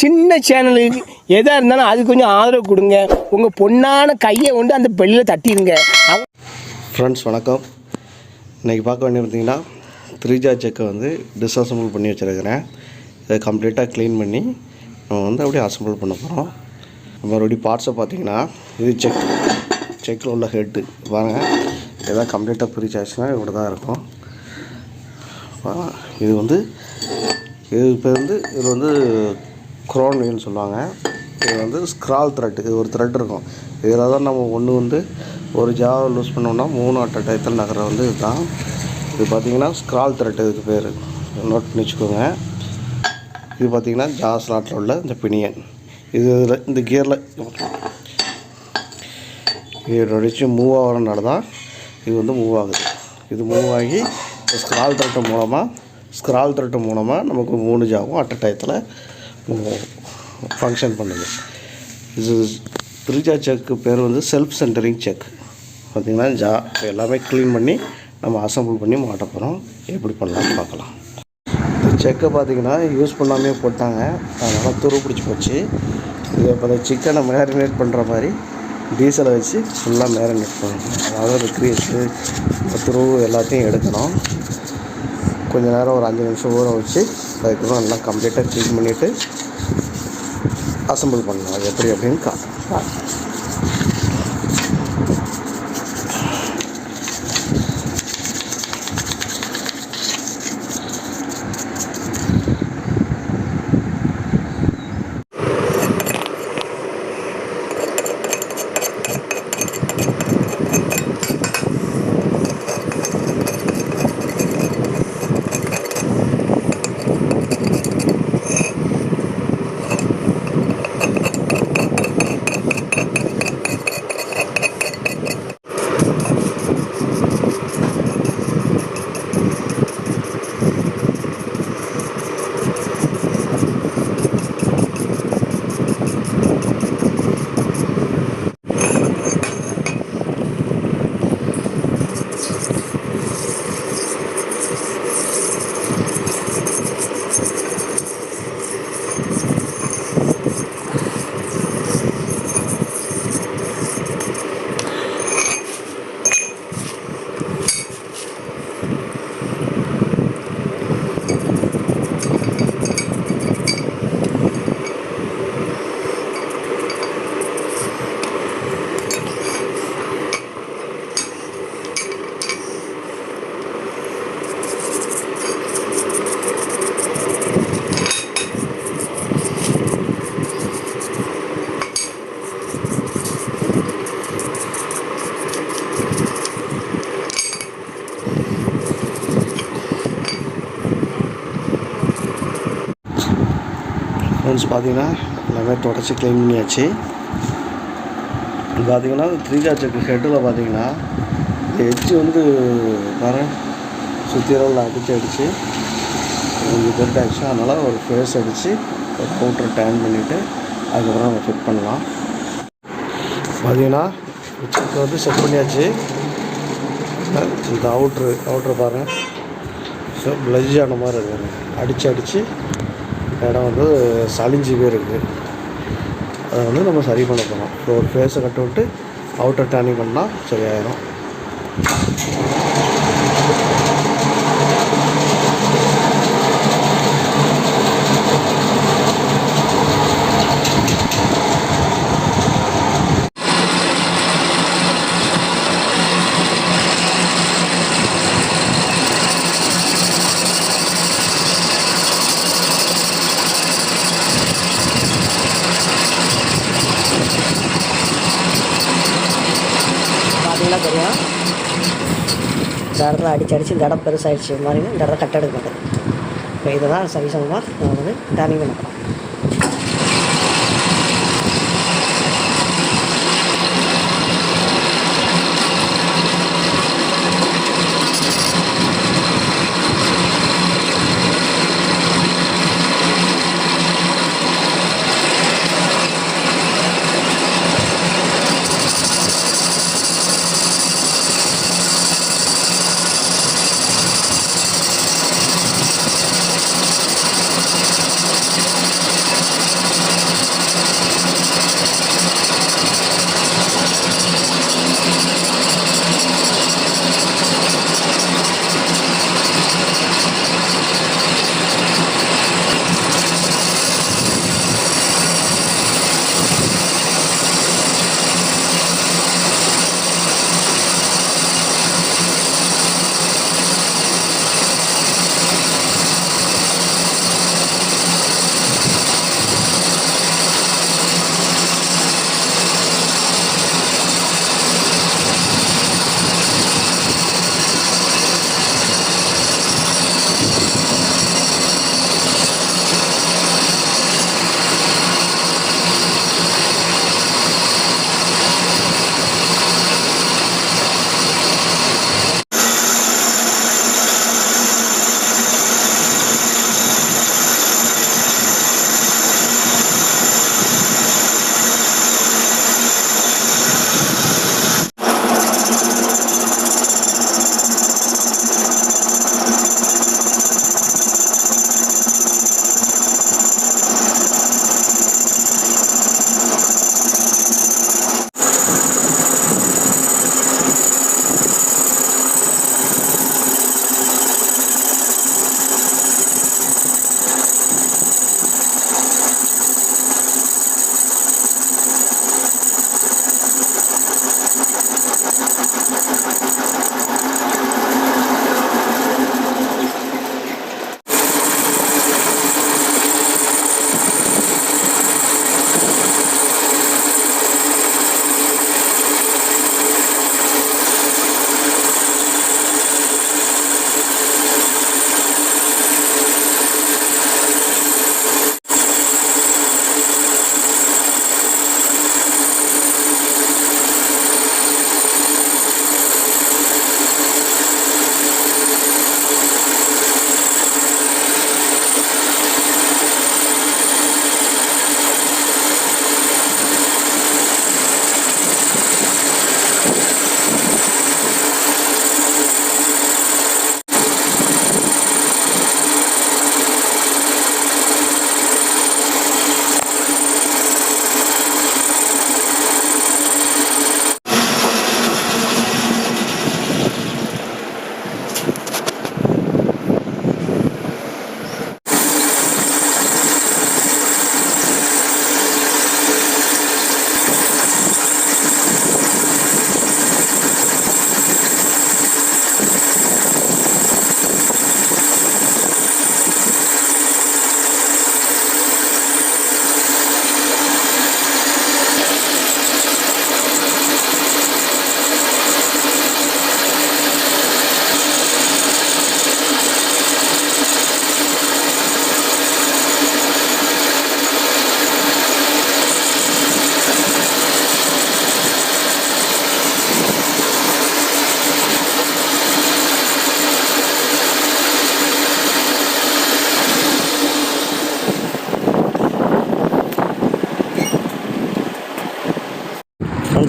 சின்ன சேனலுக்கு எதாக இருந்தாலும் அது கொஞ்சம் ஆதரவு கொடுங்க. உங்கள் பொண்ணான கையை கொண்டு அந்த பெல்லில் தட்டிடுங்க. ஃப்ரெண்ட்ஸ் வணக்கம். இன்றைக்கி பார்க்க வேண்டிய பார்த்திங்கன்னா 3 செக்கை வந்து டிஸ்அசம்பிள் பண்ணி வச்சுருக்கிறேன். இதை கம்ப்ளீட்டாக க்ளீன் பண்ணி நம்ம வந்து அப்படியே அசம்பிள் பண்ண போகிறோம். மறுபடியும் பார்ட்ஸை பார்த்திங்கன்னா இது செக்கில் உள்ள ஹெட்டு பாருங்கள். இதெல்லாம் கம்ப்ளீட்டாக பிரிச்சாச்சுன்னா இப்படி தான் இருக்கும். இது வந்து இது வந்து க்ரோன் வீல்னு சொல்லுவாங்க. இது வந்து ஸ்க்ரால் த்ரெட். இது ஒரு த்ரெட் இருக்கும். இதில் தான் நம்ம ஒன்று வந்து ஒரு ஜாவை லூஸ் பண்ணோம்னா 3 அட்ட டயத்தில் நகர வந்து இதுதான். இது பார்த்திங்கன்னா ஸ்க்ரால் த்ரெட், இதுக்கு பேர். நோட் பண்ணி வச்சுக்கோங்க. இது பார்த்திங்கன்னா ஜா ஸ்லாட்டில் உள்ள இந்த பினியன். இது இந்த கியரில் இது அடித்து மூவ் ஆகிறனால தான் இது வந்து மூவ் ஆகுது. இது மூவ் ஆகி ஸ்க்ரால் த்ரெட்டு மூலமாக நமக்கு 3 ஜாவும் அட்ட டயத்தில் ஃபங்க்ஷன் பண்ணுது. இது 3 செக்கு பேர் வந்து செல்ஃப் சென்டரிங் செக். பார்த்திங்கன்னா ஜா எல்லாமே க்ளீன் பண்ணி நம்ம அசம்பிள் பண்ணி மாட்ட போகிறோம். எப்படி பண்ணலாம்னு பார்க்கலாம். இந்த செக்கை பார்த்திங்கன்னா யூஸ் பண்ணாமே போட்டாங்க, அதனால் துரு பிடிச்சி போச்சு. இது இப்போ சிக்கனை மேரினேட் பண்ணுற மாதிரி டீசலை வச்சு ஃபுல்லாக மேரினேட் பண்ணணும். அதாவது அந்த க்ரீஸு துரு எல்லாத்தையும் எடுக்கணும். கொஞ்சம் நேரம் ஒரு 5 நிமிஷம் ஊற வச்சு அதுக்கப்புறம் நல்லா கம்ப்ளீட்டாக க்ளீன் பண்ணிவிட்டு அசம்பிள் பண்ணணும். அது எப்படி அப்படின்னு காட்டுறேன். ஃப்ரெண்ட்ஸ் பார்த்திங்கன்னா எல்லாமே தொடச்சி க்ளீன் பண்ணியாச்சு. இது பார்த்திங்கன்னா 3 செக்கு ஹெட்டில் பார்த்திங்கன்னா எட்ஜு வந்து சுற்றி அளவில் அடித்து கொஞ்சம் பெருட்டாச்சு. அதனால் ஒரு ஃபேஸ் அடித்து ஒரு அவுட்ரு டேன் பண்ணிவிட்டு அதுக்கப்புறம் நம்ம ஃபிட் பண்ணலாம். பார்த்திங்கன்னா செக்கை வந்து செட் பண்ணியாச்சு. இந்த அவுட்ரு பாருங்கள், ஸோ ப்ளஜ் ஆன மாதிரி இருக்குது. அடித்து இடம் வந்து சளிஞ்சு போயிருக்கு. அதை வந்து நம்ம சரி பண்ண போகிறோம். இப்போ ஒரு ஃபேஸை கட்ட விட்டு அவுட்டர் டேனிங் பண்ணால் சரியாயிடும். தெரியும் இந்த இடத்துல அடித்து இந்த இடம் பெருசாகிடுச்சு மாதிரி இந்த இடத்துல கட் எடுக்க மாட்டேன். இப்போ இதை தான் சரிசமமாக நம்ம வந்து டேனிங் பண்ண போகிறோம்.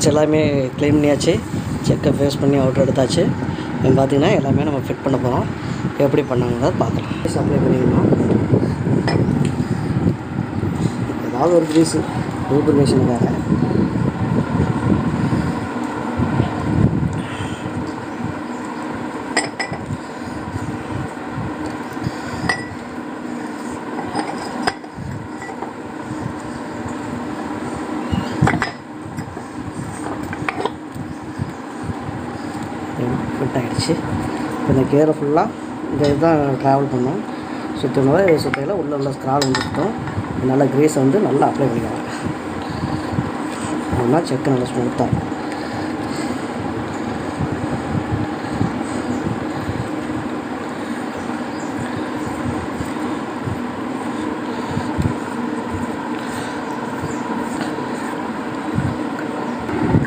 பார்ட்ஸ் எல்லாமே க்ளீன் பண்ணியாச்சு, செக்கை ஃபேஸ் பண்ணி அவுட்ரு எடுத்தாச்சு. இப்போ பார்த்திங்கன்னா எல்லாமே நம்ம ஃபிட் பண்ண போகிறோம். எப்படி பண்ணாங்கிறத பார்க்கலாம். அப்ளை பண்ணிக்கணும். ஏதாவது ஒரு க்ரீஸு லூப்ரிகேஷனுக்காக ஃபிட் ஆகிடுச்சு. இப்போ இந்த கியரை ஃபுல்லாக இந்த இதுதான் ட்ராவல் பண்ணோம். சுற்றினோட சுற்றையில் உள்ள ஸ்க்ரால் வந்து சுற்றும். நல்லா கிரீஸை வந்து நல்லா அப்ளை பண்ணிக்கலாம். அப்படின்னா செக்கு நல்லா ஸ்மூத்தாக இருக்கும்.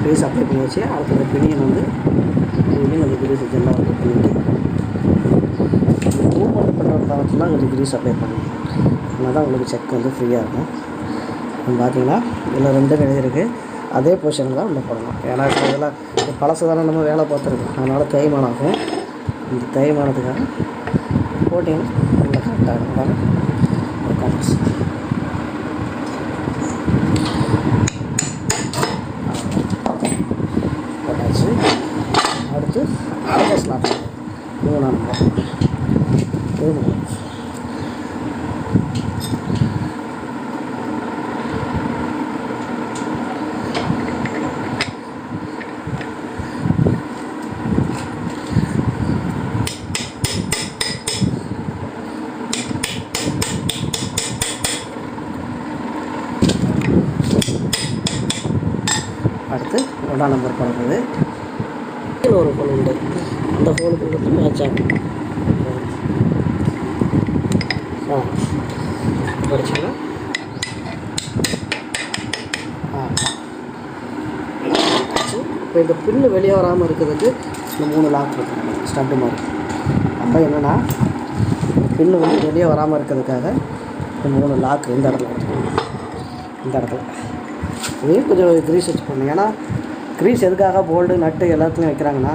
கிரீஸ் அப்ளை பண்ணியாச்சு. அடுத்தது பினியன் வந்து அந்த கிரீஸ் ஜெல்லாம் அப்ளை பண்ணிட்டு மூவ்மெண்ட் பண்ணுற காலத்துலாம் கொஞ்சம் கிரீஸ் அப்ளை பண்ணணும். அதனால் தான் உங்களுக்கு செக் வந்து ஃப்ரீயாக இருக்கும். பார்த்தீங்கன்னா இதில் 2 எழுதிருக்கு. அதே பொசிஷனில் தான் நம்ம போடணும். ஏன்னா இதெல்லாம் பழசு தானே நம்ம வேலை பார்த்துருக்கோம். அதனால் தேய்மானம் ஆகும். இந்த தேய்மானத்துக்காக போட்டிங்கன்னா நல்லா கரெக்டாக இருக்கும். ஒரு காம்பஸ் போட்டாச்சு. அடுத்து அடுத்த ஸ்லாட் 3 நம்பர் அடுத்து 1ஆம் நம்பர் பண்ணுறது. இதில் ஒரு ஹோல் உண்டு. அந்த ஹோலுக்கு மட்டும் மேட்ச் ஆகும். படிச்சுன்னா இப்போ இந்த பின்னு வெளியே வராமல் இருக்கிறதுக்கு இந்த 3 லாக் இருக்கும் ஸ்டட்டு மாதிரி. அப்போ என்னென்னா பின்னு வந்து வெளியே வராமல் இருக்கிறதுக்காக இந்த 3 லாக் இந்த இடத்துல வச்சுக்கணும். இந்த இடத்துல இதையும் கொஞ்சம் க்ரீஸ் வச்சு போடணும். ஏன்னா க்ரீஸ் எதுக்காக போல்டு நட்டு எல்லாத்துலேயும் வைக்கிறாங்கன்னா,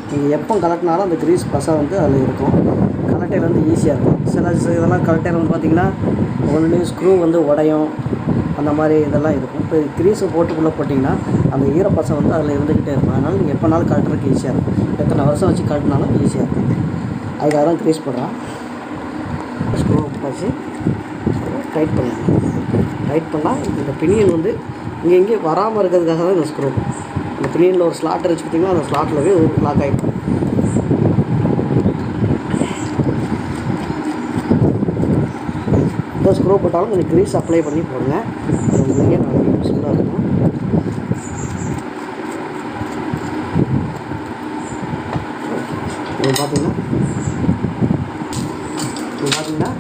நீங்கள் எப்போ கலட்டினாலும் அந்த க்ரீஸ் பசை வந்து அதில் இருக்கும். கலட்டையில் வந்து ஈஸியாக இருக்கும். சில இதெல்லாம் கலட்டையில் வந்து பார்த்திங்கன்னா ஒன்று ஸ்க்ரூ வந்து உடையும், அந்த மாதிரி இதெல்லாம் இருக்கும். இப்போ க்ரீஸை போட்டுக்குள்ளே போட்டிங்கன்னா அந்த ஈரப்பசை வந்து அதில் இருந்துக்கிட்டே இருக்கும். அதனால் நீங்கள் எப்போனாலும் கலட்டுறதுக்கு ஈஸியாக இருக்கும். எத்தனை வருஷம் வச்சு கலட்டினாலும் ஈஸியாக இருக்கும். அதுக்காக தான் க்ரீஸ் போடுறான். ஸ்க்ரூ வச்சு டைட் பண்ணணும். டைட் பண்ணால் இந்த பினியன் வந்து இங்கே வராமல் இருக்கிறதுக்காக தான் இந்த ஸ்க்ரூ. இந்த பினியனில் ஒரு ஸ்லாட் வச்சு பார்த்திங்கன்னா அந்த ஸ்லாட்டில் போய் ஒரு லாக் ஆகிடும். இந்த ஸ்க்ரூ போட்டாலும் கொஞ்சம் க்ரீஸ் அப்ளை பண்ணி போடுங்க. அது உங்களுக்கு நல்லா யூஸ்ஃபுல்லாக இருக்கும். இது பார்த்தீங்கன்னா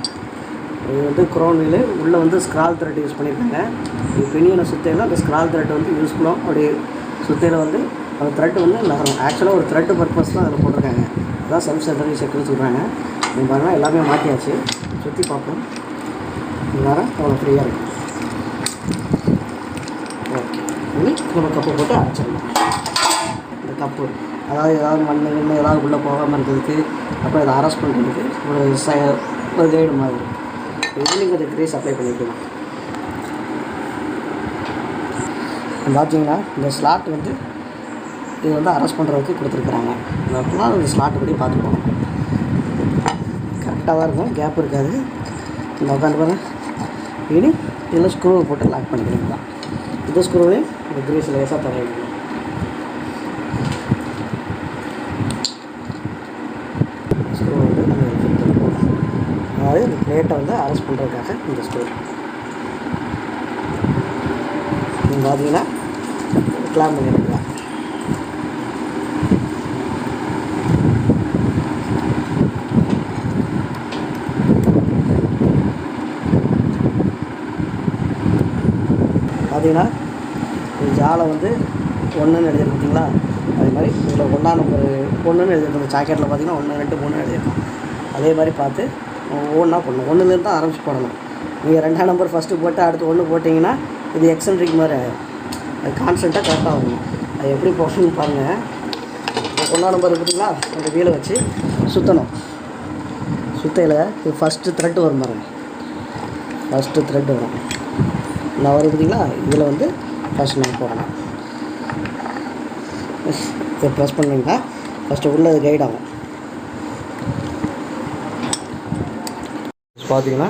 இது வந்து குரோனில் உள்ளே வந்து ஸ்க்ரால் த்ரெட் யூஸ் பண்ணியிருக்காங்க. இது பினியனை சுத்தையில் அந்த ஸ்க்ரால் த்ரெட் வந்து யூஸ்ஃபுல்லாக அப்படி சுத்தையில் வந்து அந்த த்ரெட் வந்து நகரும். ஆக்சுவலாக ஒரு த்ரெட்டு பர்பஸ் தான் அதில் போட்டிருக்காங்க. அதான் செல்ஃப் சென்டரிங் செக்குன்னு சொல்கிறாங்க. நீங்கள் பாருங்கள் எல்லாமே மாற்றியாச்சு. சுற்றி பார்ப்போம். வேறு அவ்வளோ ஃப்ரீயாக இருக்கும். ஓகே, இனி நம்ம கப்பு போட்டு அரைச்சிடலாம். இந்த கப்பு அதாவது ஏதாவது மண் ஏதாவது உள்ளே போகாமல் இருக்கிறதுக்கு, அப்புறம் இதை அரெஸ்ட் பண்ணுறதுக்கு ஒரு கைடு மாதிரி இதுலேயும் கொஞ்சம் க்ரீஸ் அப்ளை பண்ணிக்கலாம். பார்த்தீங்கன்னா இந்த ஸ்லாட் வந்து இது வந்து அரெஸ்ட் பண்ணுறதுக்கு கொடுத்துருக்குறாங்க. அப்படின்னா அந்த ஸ்லாட்டு படி பார்த்துக்கோங்க. கரெக்டாக தான் இருக்கும், கேப் இருக்காது. இந்த உட்காந்து பாருங்க. இனி இதில் ஸ்க்ரூவை போட்டு லாக் பண்ணிக்கலாம். இந்த ஸ்க்ரூவையும் இந்த க்ரீஸ் லேசாக தரையிடணும். ஸ்க்ரூ வந்து நம்ம அதாவது இந்த பிளேட்டை வந்து அரெஸ்ட் பண்ணுறதுக்காக இந்த ஸ்க்ரூ. நீங்கள் பார்த்தீங்கன்னா கிளாம் பண்ணிருக்கலாம். பார்த்தீங்கன்னா இந்த ஜாலை வந்து 1ன்னு எழுதிருக்கு பார்த்தீங்களா, அதே மாதிரி இதில் 1ஆம் நம்பர் 1ன்னு எழுதிருக்கோம். ஜாக்கெட்டில் பார்த்தீங்கன்னா 1, 2, 3 எழுதிருக்கோம். அதே மாதிரி பார்த்து ஒவ்வொன்றா போடணும். 1லேருந்து தான் ஆரம்பிச்சு போடணும். நீங்கள் 2ஆம் நம்பர் ஃபஸ்ட்டு போட்டு அடுத்து 1 போட்டிங்கன்னா இது எக்ஸென்ட்ரிக் மாதிரி ஆகிடும். அது கான்ஸ்டண்ட்டாக கரெக்டாக வரணும். அது எப்படி போடணும்னு பாருங்கள். ஒன்றா நம்பர் இருக்குதுங்களா, அந்த வீலை வச்சு சுற்றணும். சுத்தையில் இது ஃபஸ்ட்டு த்ரெட் வரும் பாருங்கள். ஃபஸ்ட்டு த்ரெட் வரும். நான் வருதுங்களா, இதில் வந்து ஃபஸ்ட் நம்ம போடணும். இதை ப்ரெஸ் பண்ணிங்கன்னா ஃபஸ்ட்டு உள்ளே கைட் ஆகும். பார்த்தீங்கன்னா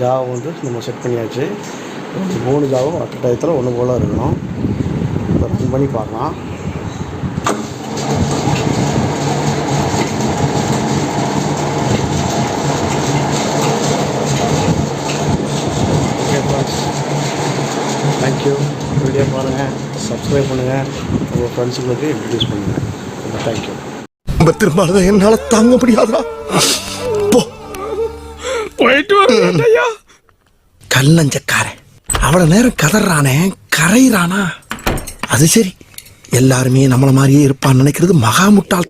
ஜாவை வந்து நம்ம செட் பண்ணியாச்சு. 3 ஜாவும் அட் டயத்தில் ஒன்று போல் இருக்கணும். இப்போ ரன் பண்ணி பார்க்கலாம். Okay friends, thank you. வீடியோ பாருங்கள், சப்ஸ்கிரைப் பண்ணுங்கள், உங்கள் ஃப்ரெண்ட்ஸுங்களுக்கு இன்ட்ரடியூஸ் பண்ணுங்கள். ரொம்ப தேங்க்யூ. திரும்ப என்னால் தாங்க முடியாதா? போயிட்டு வரலையா? கல்லஞ்சக்காரன் அவ்வளவு நேரம் கதறானே, கரையிறானா? அது சரி, எல்லாருமே நம்மள மாதிரியே இருப்பான்னு நினைக்கிறது மகா முட்டாள்.